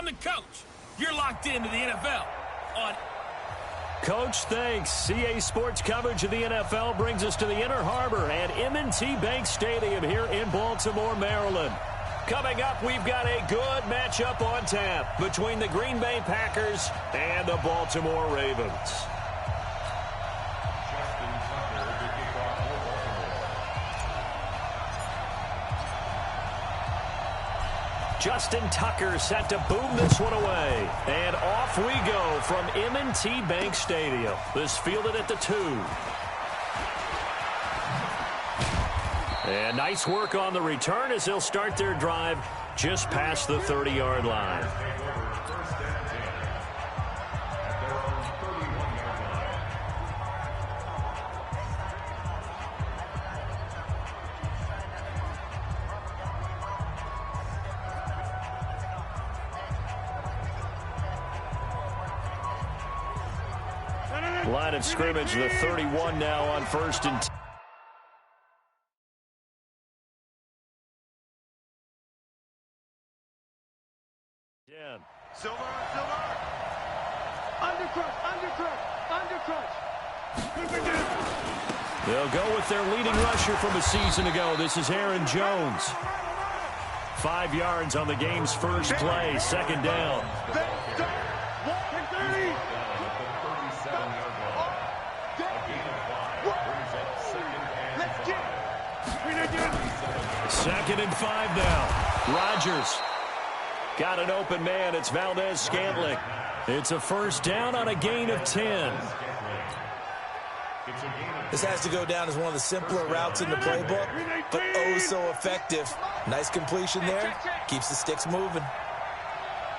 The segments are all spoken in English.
I'm the coach. You're locked into the NFL on... Coach, thanks. CA Sports coverage of the NFL brings us to the Inner Harbor at M&T Bank Stadium here in Baltimore, Maryland. Coming up, we've got a good matchup on tap between the Green Bay Packers and the Baltimore Ravens. Justin Tucker set to boom this one away. And off we go from M&T Bank Stadium. This fielded at the 2. And nice work on the return as they'll start their drive just past the 30-yard line. Line of scrimmage, the 31 now on 1st and 10. Silver. Undercrush. They'll go with their leading rusher from a season ago. This is Aaron Jones. 5 yards on the game's first play, second down. Second and 5 now. Rodgers got an open man. It's Valdez-Scantling. It's a first down on a gain of 10. This has to go down as one of the simpler routes in the playbook, but oh so effective. Nice completion there. Keeps the sticks moving.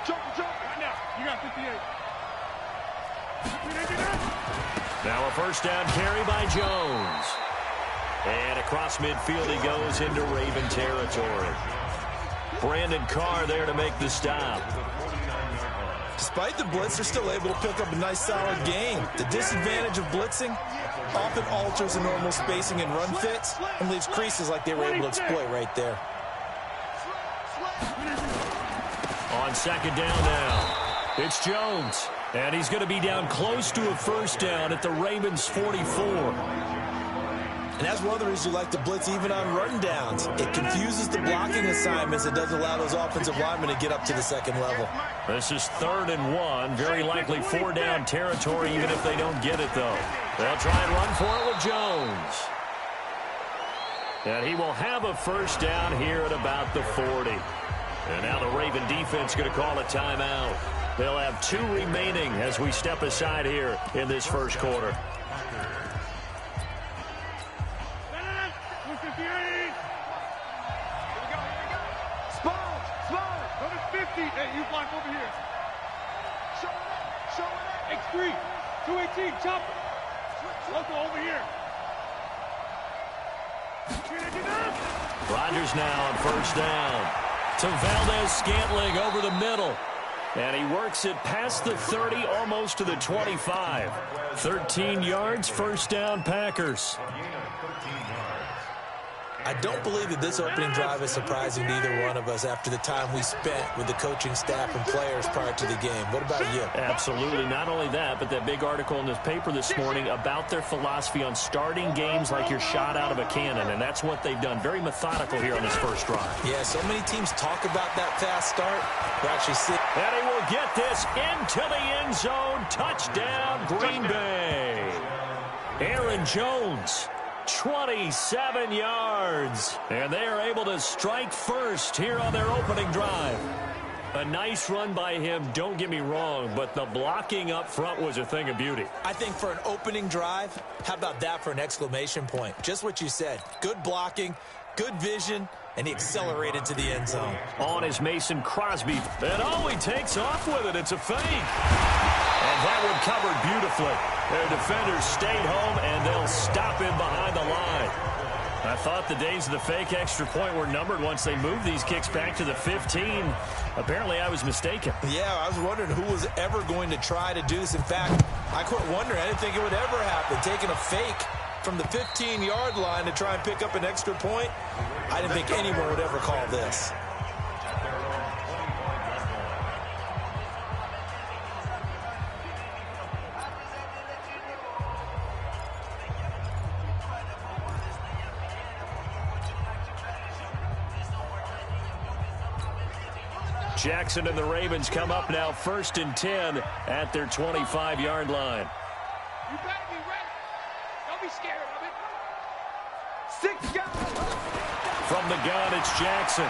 Jump right now. You got 58. Now a first down carry by Jones. And across midfield he goes into Raven territory. Brandon Carr there to make the stop. Despite the blitz, they're still able to pick up a nice solid gain. The disadvantage of blitzing often alters the normal spacing and run fits and leaves creases like they were able to exploit right there. On second down now, it's Jones. And he's going to be down close to a first down at the Ravens' 44. And that's one of the reasons you like to blitz even on run downs. It confuses the blocking assignments. It doesn't allow those offensive linemen to get up to the second level. This is 3rd and 1. Very likely 4-down territory even if they don't get it, though. They'll try and run for it with Jones. And he will have a first down here at about the 40. And now the Raven defense going to call a timeout. They'll have 2 remaining as we step aside here in this first quarter. Hey, you block over here. Show it. X3. 218. Chop it. Local over here. Rodgers now on first down. To Valdez-Scantling over the middle. And he works it past the 30, almost to the 25. 13 yards, first down, Packers. I don't believe that this opening drive is surprising to either one of us after the time we spent with the coaching staff and players prior to the game. What about you? Absolutely. Not only that, but that big article in this paper this morning about their philosophy on starting games like you're shot out of a cannon, and that's what they've done. Very methodical here on this first drive. Yeah, so many teams talk about that fast start. We're actually seeing... And he will get this into the end zone. Touchdown, Green Bay. Aaron Jones. 27 yards. And they are able to strike first here on their opening drive. A nice run by him, don't get me wrong, but the blocking up front was a thing of beauty. I think for an opening drive, how about that for an exclamation point? Just what you said. Good blocking, good vision, and he accelerated to the end zone. On is Mason Crosby. And oh, he takes off with it. It's a fake. And that one covered beautifully. Their defenders stayed home, and they'll stop him behind the line. I thought the days of the fake extra point were numbered once they moved these kicks back to the 15. Apparently, I was mistaken. Yeah, I was wondering who was ever going to try to do this. In fact, I quit wondering. I didn't think it would ever happen. Taking a fake from the 15-yard line to try and pick up an extra point, I didn't think anyone would ever call this. Jackson and the Ravens come up now 1st and 10 at their 25-yard line. You better be ready. Don't be scared of it. 6 guys. From the gun, it's Jackson.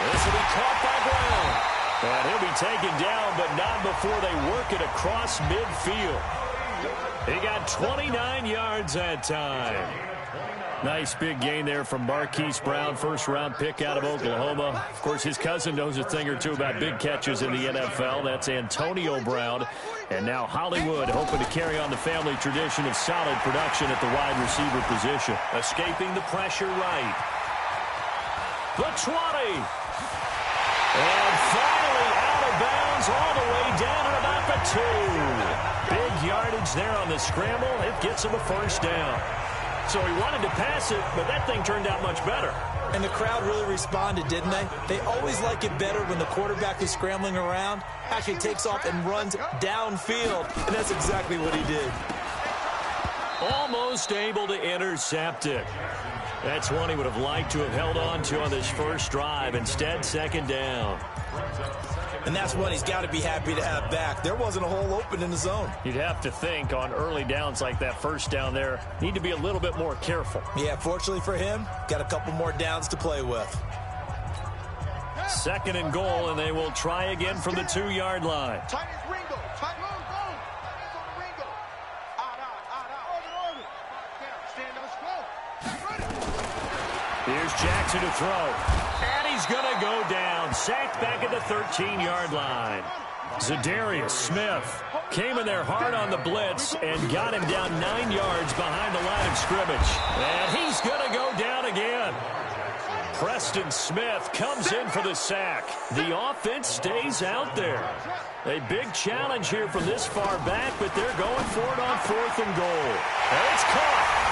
This will be caught by Brown. And he'll be taken down, but not before they work it across midfield. He got 29 yards that time. Nice big gain there from Marquise Brown, first-round pick out of Oklahoma. Of course, his cousin knows a thing or two about big catches in the NFL. That's Antonio Brown. And now Hollywood hoping to carry on the family tradition of solid production at the wide receiver position. Escaping the pressure right. The 20. And finally out of bounds all the way down at about the 2. Big yardage there on the scramble. It gets him a first down. So he wanted to pass it, but that thing turned out much better. And the crowd really responded, didn't they? They always like it better when the quarterback is scrambling around, actually takes off and runs downfield. And that's exactly what he did. Almost able to intercept it. That's one he would have liked to have held on to on this first drive. Instead, second down. And that's one he's got to be happy to have back. There wasn't a hole open in the zone. You'd have to think on early downs like that first down there, need to be a little bit more careful. Yeah, fortunately for him, got a couple more downs to play with. Second and goal, and they will try again from the 2-yard line. Here's Jackson to throw. And he's going to go down. Sacked back at the 13-yard line. Zadarius Smith came in there hard on the blitz and got him down 9 yards behind the line of scrimmage. And he's going to go down again. Preston Smith comes in for the sack. The offense stays out there. A big challenge here from this far back, but they're going for it on 4th and goal. And it's caught.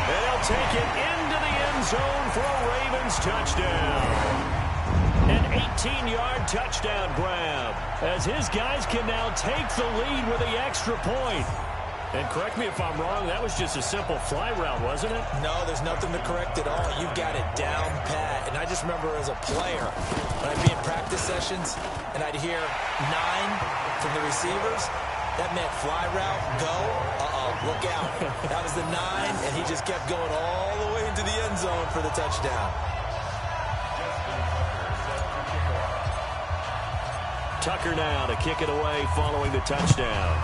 And they'll take it into the end zone for a Ravens touchdown. An 18-yard touchdown grab as his guys can now take the lead with the extra point. And correct me if I'm wrong, that was just a simple fly route, wasn't it? No, there's nothing to correct at all. You've got it down pat. And I just remember as a player, when I'd be in practice sessions and I'd hear 9 from the receivers, that meant fly route, go, look out. That was the 9, and he just kept going all the way into the end zone for the touchdown. Tucker now to kick it away following the touchdown.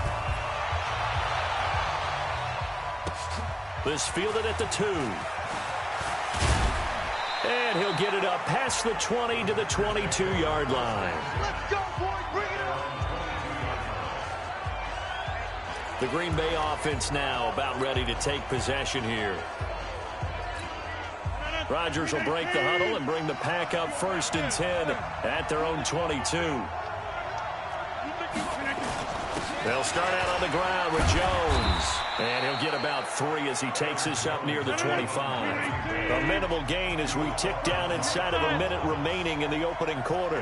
This fielded at the 2. And he'll get it up past the 20 to the 22-yard line. Let's go, boys. Bring it up. The Green Bay offense now about ready to take possession here. Rodgers will break the huddle and bring the pack up 1st and 10 at their own 22. They'll start out on the ground with Jones. And he'll get about 3 as he takes this up near the 25. A minimal gain as we tick down inside of a minute remaining in the opening quarter.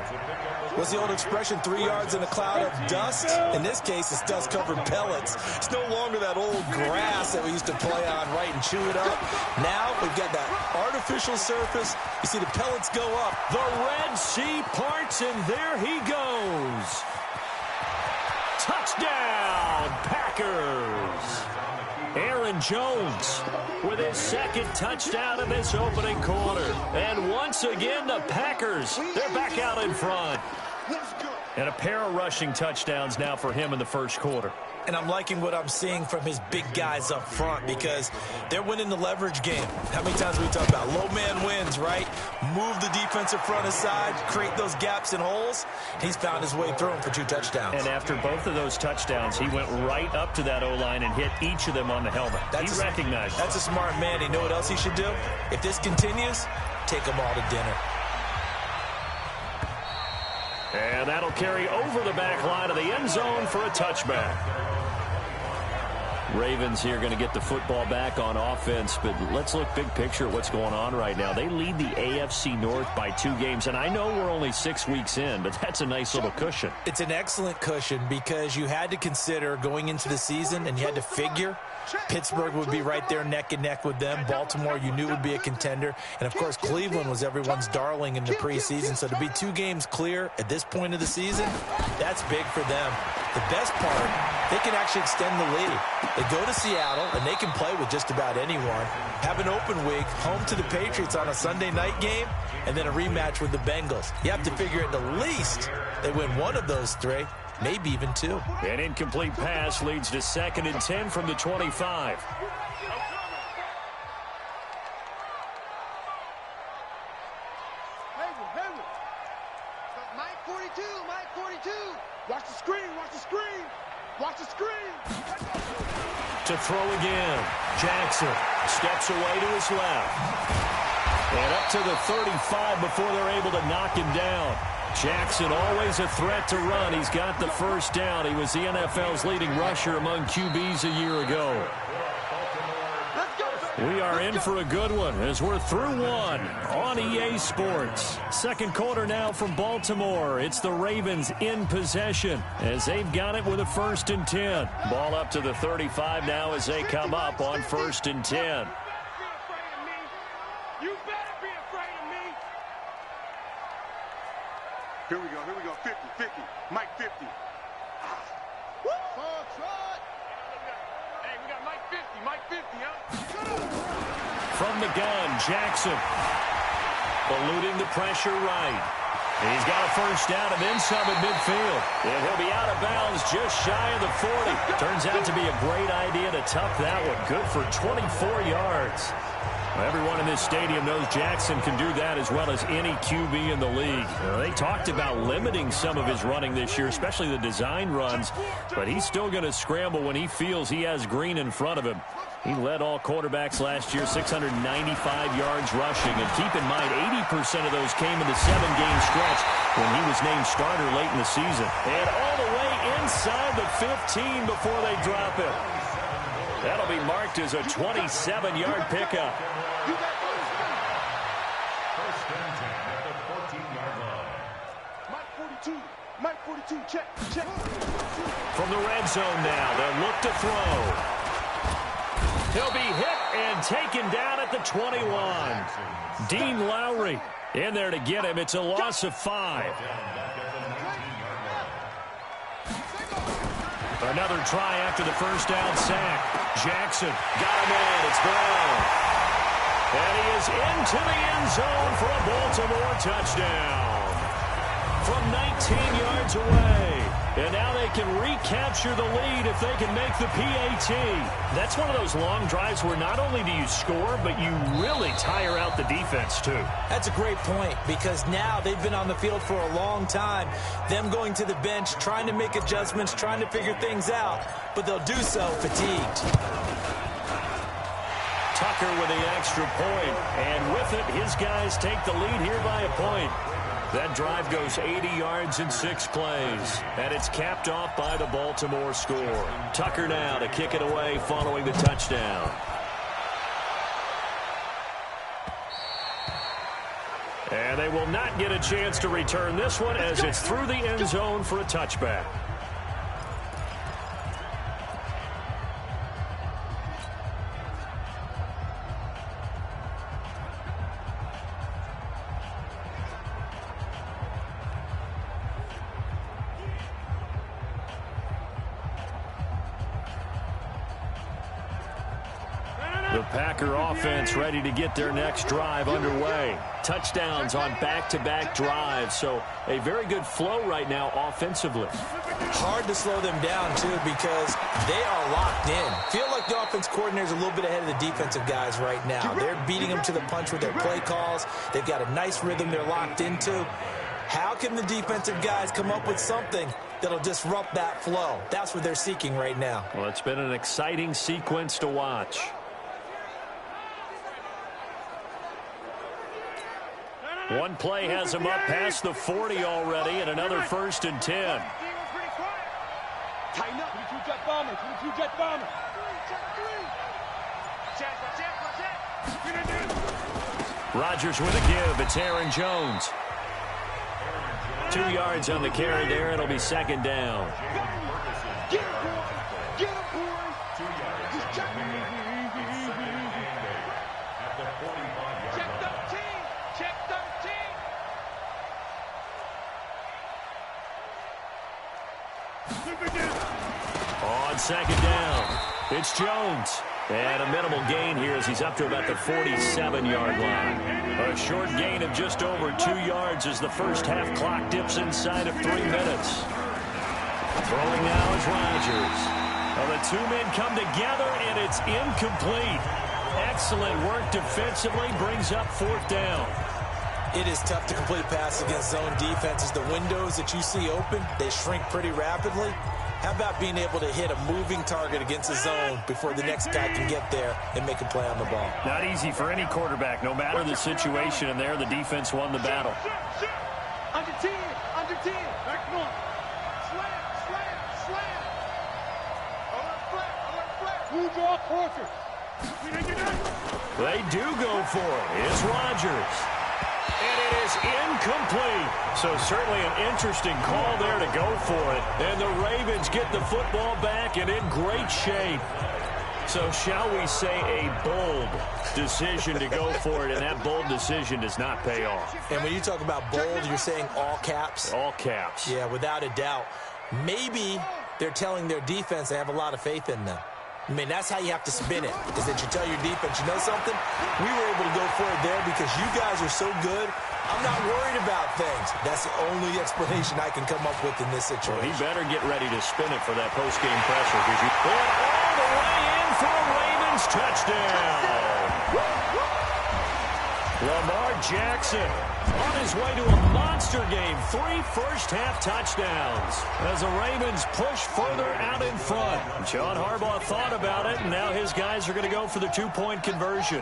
What's the old expression, 3 yards in a cloud of dust? In this case, it's dust-covered pellets. It's no longer that old grass that we used to play on, right, and chew it up. Now we've got that artificial surface. You see the pellets go up. The Red Sea parts, and there he goes. Touchdown, Packers. Aaron Jones with his second touchdown in this opening quarter. And once again, the Packers, they're back out in front. And a pair of rushing touchdowns now for him in the first quarter. And I'm liking what I'm seeing from his big guys up front because they're winning the leverage game. How many times we talk about low man wins, right? Move the defensive front aside, create those gaps and holes. He's found his way through them for 2 touchdowns. And after both of those touchdowns, he went right up to that O-line and hit each of them on the helmet. He recognized it. That's a smart man. You know what else he should do? If this continues, take them all to dinner. And that'll carry over the back line of the end zone for a touchback. Ravens here going to get the football back on offense, but let's look big picture at what's going on right now. They lead the AFC North by 2 games, and I know we're only 6 weeks in, but that's a nice little cushion. It's an excellent cushion because you had to consider going into the season, and you had to figure Pittsburgh would be right there neck and neck with them. Baltimore, you knew, would be a contender. And, of course, Cleveland was everyone's darling in the preseason. So to be 2 games clear at this point of the season, that's big for them. The best part, they can actually extend the lead. They go to Seattle, and they can play with just about anyone. Have an open week, home to the Patriots on a Sunday night game, and then a rematch with the Bengals. You have to figure at the least they win one of those 3. Maybe even 2. An incomplete pass leads to 2nd and 10 from the 25. Mike 42, Mike 42. Watch the screen, watch the screen. Watch the screen. To throw again. Jackson steps away to his left. And up to the 35 before they're able to knock him down. Jackson always a threat to run. He's got the first down. He was the NFL's leading rusher among QBs a year ago. We are in for a good one as we're through 1 on EA Sports. Second quarter now from Baltimore. It's the Ravens in possession as they've got it with a 1st and 10. Ball up to the 35 now as they come up on 1st and 10. Here we go, 50, 50, Mike 50. Hey, we got Mike 50, huh? From the gun, Jackson. Eluding the pressure right. He's got a first down and then some at midfield. And he'll be out of bounds just shy of the 40. Turns out to be a great idea to tuck that one. Good for 24 yards. Everyone in this stadium knows Jackson can do that as well as any QB in the league. They talked about limiting some of his running this year, especially the design runs, but he's still going to scramble when he feels he has green in front of him. He led all quarterbacks last year, 695 yards rushing. And keep in mind, 80% of those came in the 7-game stretch when he was named starter late in the season. And all the way inside the 15 before they drop him. That'll be marked as a 27-yard pickup. First and 10 at the 14-yard line. Mike 42, check. From the red zone now, they'll look to throw. He'll be hit and taken down at the 21. Dean Lowry in there to get him. It's a loss of 5. Another try after the first down sack. Jackson got him in. It's Brown. And he is into the end zone for a Baltimore touchdown. From 19 yards away. And now they can recapture the lead if they can make the PAT. That's one of those long drives where not only do you score, but you really tire out the defense too. That's a great point because now they've been on the field for a long time. Them going to the bench, trying to make adjustments, trying to figure things out, but they'll do so fatigued. Tucker with the extra point, and with it, his guys take the lead here by a point. That drive goes 80 yards in 6 plays, and it's capped off by the Baltimore score. Tucker now to kick it away following the touchdown. And they will not get a chance to return this one as it's through the end zone for a touchback. The Packer offense ready to get their next drive underway. Touchdowns on back-to-back drives, so a very good flow right now offensively. Hard to slow them down, too, because they are locked in. Feel like the offense coordinator's a little bit ahead of the defensive guys right now. They're beating them to the punch with their play calls. They've got a nice rhythm they're locked into. How can the defensive guys come up with something that'll disrupt that flow? That's what they're seeking right now. Well, it's been an exciting sequence to watch. One play has him up past the 40 already, and another 1st and 10. Tighten up, 22 jet bomber, 22 jet bomber. Rodgers with a give. It's Aaron Jones. 2 yards on the carry there. It'll be second down. Get him, boy. Get him, boy. 2 yards. He's checking. At the 45-yard Check line. 13. Check 13. On second down, it's Jones. And a minimal gain here as he's up to about the 47-yard line. A short gain of just over 2 yards as the first half clock dips inside of 3 minutes. Throwing now is Rodgers. Well, the two men come together, and it's incomplete. Excellent work defensively, brings up fourth down. It is tough to complete passes against zone defenses. The windows that you see open, they shrink pretty rapidly. How about being able to hit a moving target against a zone before the next guy can get there and make a play on the ball? Not easy for any quarterback, no matter the situation, and there the defense won the battle. Under 10. Under 10. Back one. Slam. Slam. Slam. Alert flat. Alert flat. Move off closer. They do go for it. It's Rodgers. And it is incomplete. So certainly an interesting call there to go for it. And the Ravens get the football back and in great shape. So shall we say a bold decision to go for it, and that bold decision does not pay off. And when you talk about bold, you're saying all caps? All caps. Yeah, without a doubt. Maybe they're telling their defense they have a lot of faith in them. I mean, that's how you have to spin it, is that you tell your defense, you know something? We were able to go for it there because you guys are so good. I'm not worried about things. That's the only explanation I can come up with in this situation. Well, he better get ready to spin it for that post-game pressure because you put all the way in for a Ravens touchdown. Lamar Jackson on his way to a monster game. 3 first-half touchdowns as the Ravens push further out in front. John Harbaugh thought about it, and now his guys are going to go for the 2-point conversion.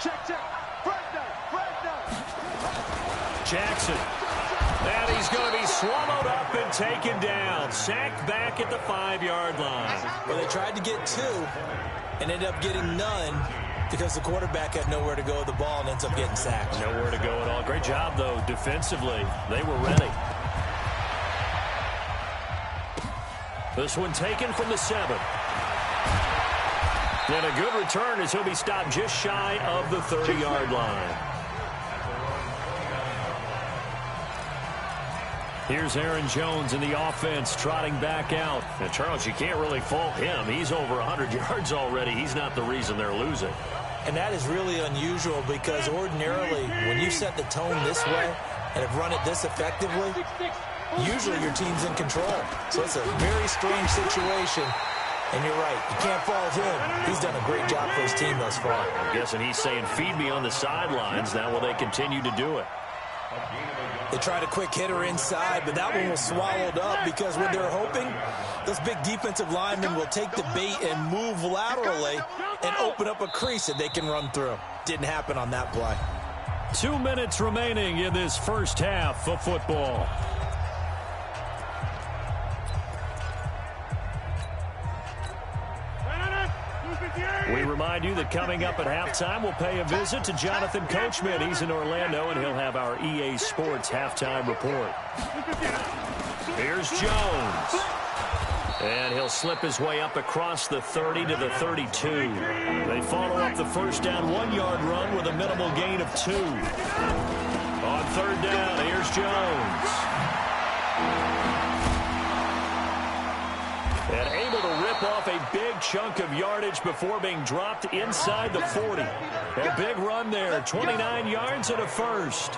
Check, check. First down. First down. Jackson. And he's going to be swallowed up and taken down. Sacked back at the 5-yard line. Well, they tried to get 2 and ended up getting none because the quarterback had nowhere to go with the ball and ends up getting sacked. Nowhere to go at all. Great job, though, defensively. They were ready. This one taken from the 7. And a good return as he'll be stopped just shy of the 30-yard line. Here's Aaron Jones in the offense trotting back out. And, Charles, you can't really fault him. He's over 100 yards already. He's not the reason they're losing. And that is really unusual because ordinarily when you set the tone this way and have run it this effectively, usually your team's in control. So it's a very strange situation. And you're right. You can't fault him. He's done a great job for his team thus far. I'm guessing he's saying, feed me on the sidelines. Now will they continue to do it? They tried a quick hitter inside, but that one was swallowed up because what they're hoping, those big defensive linemen will take the bait and move laterally and open up a crease that they can run through. Didn't happen on that play. 2 minutes remaining in this first half of football. We remind you that coming up at halftime, we'll pay a visit to Jonathan Coachman. He's in Orlando, and he'll have our EA Sports halftime report. Here's Jones. And he'll slip his way up across the 30 to the 32. They follow up the first down 1-yard run with a minimal gain of 2. On third down, here's Jones. And able to rip off a big chunk of yardage before being dropped inside the 40. A big run there, 29 yards and a first.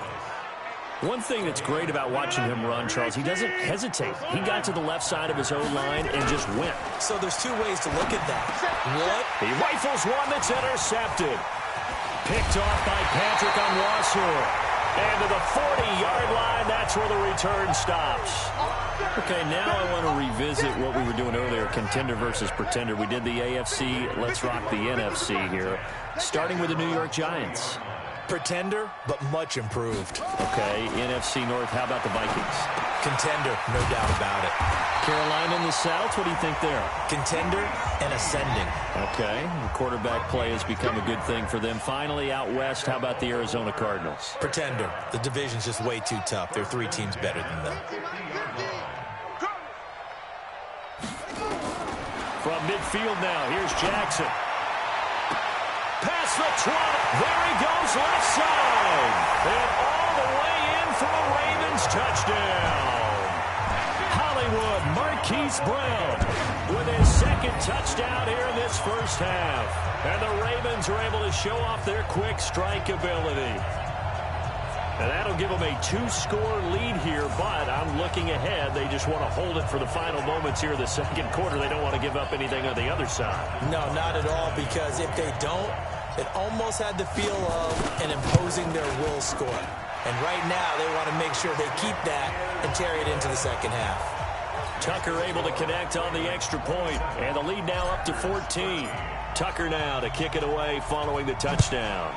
One thing that's great about watching him run, Charles, he doesn't hesitate. He got to the left side of his own line and just went. So there's 2 ways to look at that. One, he rifles one that's intercepted. Picked off by Patrick Onwuasor. And to the 40-yard line, that's where the return stops. Okay, now I want to revisit what we were doing earlier, contender versus pretender. We did the AFC, let's rock the NFC here. Starting with the New York Giants. Pretender, but much improved. Okay, NFC North, how about the Vikings? Contender, no doubt about it. Carolina in the South, what do you think there? Contender and ascending. Okay, quarterback play has become a good thing for them. Finally, out west, how about the Arizona Cardinals? Pretender. The division's just way too tough. There are 3 teams better than them. From midfield now, here's Jackson. Past the 20. There he goes, left side. And all the way in for a Ravens touchdown. Hollywood Marquise Brown with his second touchdown here in this first half. And the Ravens are able to show off their quick strike ability. And that'll give them a 2-score lead here, but I'm looking ahead. They just want to hold it for the final moments here in the second quarter. They don't want to give up anything on the other side. No, not at all, because if they don't, it almost had the feel of an imposing their will score. And right now, they want to make sure they keep that and carry it into the second half. Tucker able to connect on the extra point, and the lead now up to 14. Tucker now to kick it away following the touchdown.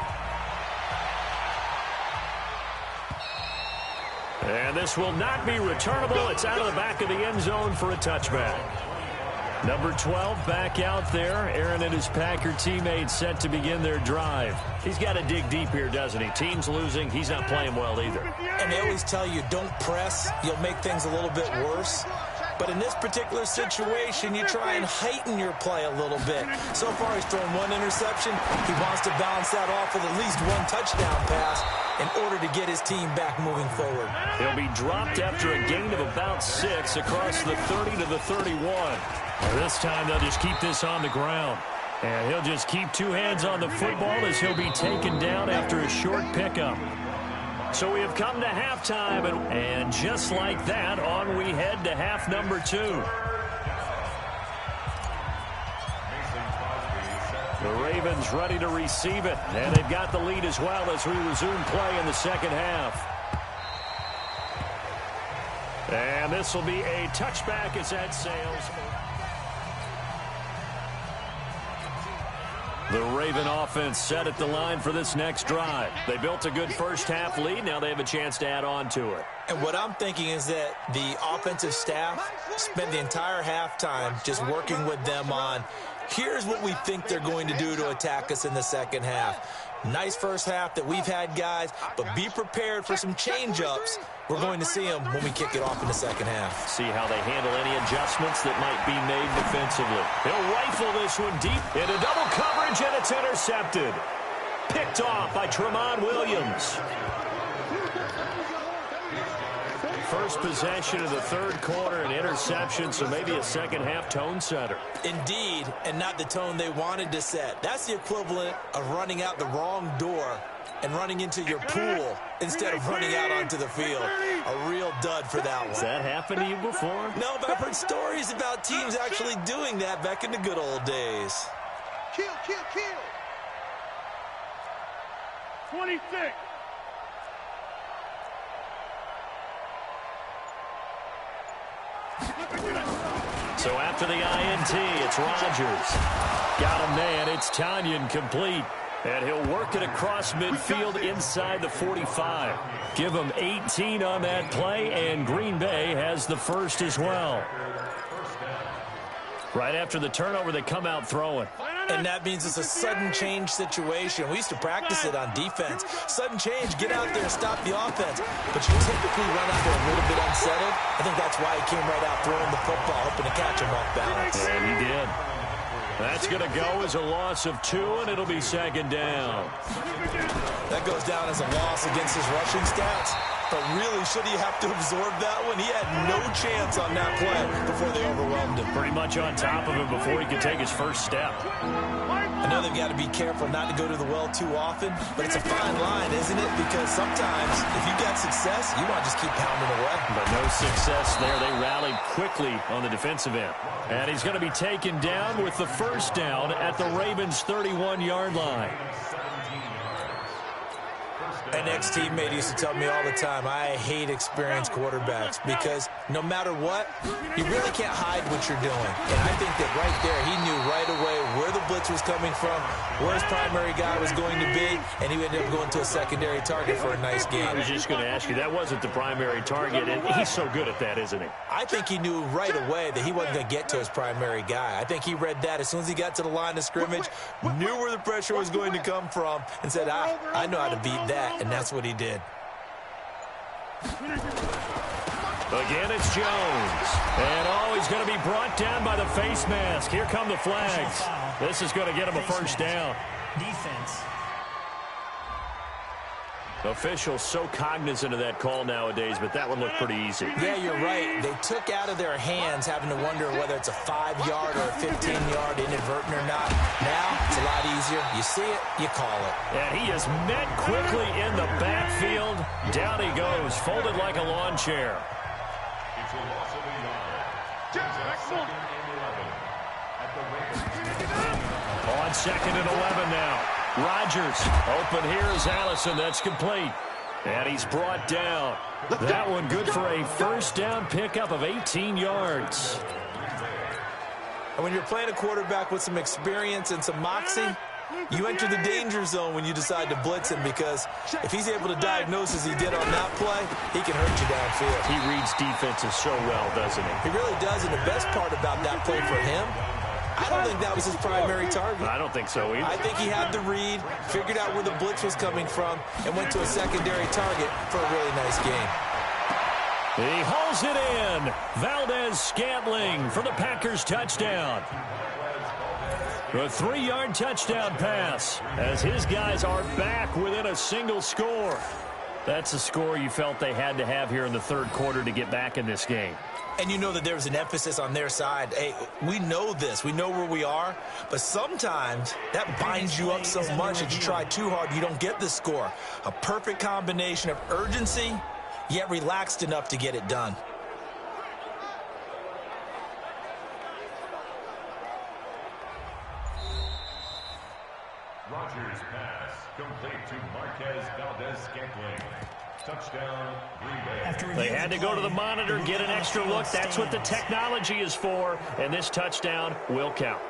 And this will not be returnable. It's out of the back of the end zone for a touchback. Number 12 back out there. Aaron and his Packer teammates set to begin their drive. He's got to dig deep here, doesn't he? Team's losing. He's not playing well either. And they always tell you, don't press. You'll make things a little bit worse. But in this particular situation, you try and heighten your play a little bit. So far, he's thrown 1 interception. He wants to bounce that off with at least 1 touchdown pass in order to get his team back moving forward. He'll be dropped after a gain of about 6 across the 30 to the 31. This time, they'll just keep this on the ground. And he'll just keep 2 hands on the football as he'll be taken down after a short pickup. So we have come to halftime, and just like that, on we head to half number 2. The Ravens ready to receive it, and they've got the lead as well as we resume play in the second half. And this will be a touchback as that sails. The Raven offense set at the line for this next drive. They built a good first half lead. Now they have a chance to add on to it. And what I'm thinking is that the offensive staff spent the entire halftime just working with them on, here's what we think they're going to do to attack us in the second half. Nice first half that we've had, guys, but be prepared for some change-ups. We're going to see them when we kick it off in the second half. See how they handle any adjustments that might be made defensively. He'll rifle this one deep into double coverage, and it's intercepted. Picked off by Tramon Williams. First possession of the third quarter, an interception, so maybe a second half tone setter. Indeed, and not the tone they wanted to set. That's the equivalent of running out the wrong door and running into your pool instead of running out onto the field. A real dud for that one. Has that happened to you before? No, but I've heard stories about teams actually doing that back in the good old days. Kill, kill, kill. 26. So after the INT, it's Rodgers. Got a man, it's Tanyan complete. And he'll work it across midfield inside the 45. Give him 18 on that play, and Green Bay has the first as well. Right after the turnover, they come out throwing. And that means it's a sudden change situation. We used to practice it on defense. Sudden change, get out there and stop the offense. But you typically run out there a little bit unsettled. I think that's why he came right out throwing the football, hoping to catch him off balance. And he did. That's going to go as a loss of 2, and it'll be second down. That goes down as a loss against his rushing stats. But really, should he have to absorb that one? He had no chance on that play before they overwhelmed him. Pretty much on top of him before he could take his first step. I know they've got to be careful not to go to the well too often, but it's a fine line, isn't it? Because sometimes, if you got success, you want to just keep pounding away. But no success there. They rallied quickly on the defensive end. And he's going to be taken down with the first down at the Ravens' 31-yard line. An ex-teammate used to tell me all the time, I hate experienced quarterbacks because no matter what, you really can't hide what you're doing. And I think that right there, he knew right away where the blitz was coming from, where his primary guy was going to be, and he ended up going to a secondary target for a nice game. I was just going to ask you, that wasn't the primary target, and he's so good at that, isn't he? I think he knew right away that he wasn't going to get to his primary guy. I think he read that as soon as he got to the line of scrimmage, knew where the pressure was going to come from, and said, I know how to beat that, and that's what he did. Again, it's Jones. And he's going to be brought down by the face mask. Here come the flags. This is going to get him a first down. Defense. Officials so cognizant of that call nowadays, but that one looked pretty easy. Yeah, you're right. They took out of their hands having to wonder whether it's a 5-yard or a 15-yard inadvertent or not. Now, it's a lot easier. You see it, you call it. And he is met quickly in the backfield. Down he goes, folded like a lawn chair. It's a loss of a yard. On 2nd and 11 now. Rodgers, open here is Allison. That's complete. And he's brought down. That one good for a first down pickup of 18 yards. And when you're playing a quarterback with some experience and some moxie, you enter the danger zone when you decide to blitz him, because if he's able to diagnose as he did on that play, he can hurt you downfield. He reads defenses so well, doesn't he? He really does, and the best part about that play for him, I don't think that was his primary target. I don't think so either. I think he had the read, figured out where the blitz was coming from, and went to a secondary target for a really nice game. He hauls it in. Valdez-Scantling for the Packers touchdown. A 3-yard touchdown pass as his guys are back within a single score. That's a score you felt they had to have here in the third quarter to get back in this game. And you know that there was an emphasis on their side. Hey, we know this. We know where we are. But sometimes that binds you up so much that you try too hard, you don't get the score. A perfect combination of urgency, yet relaxed enough to get it done. Rodgers pass complete to Marquez Valdez-Scantling. Touchdown, Green Bay. They had to go to the monitor, get an extra look. That's what the technology is for, and this touchdown will count.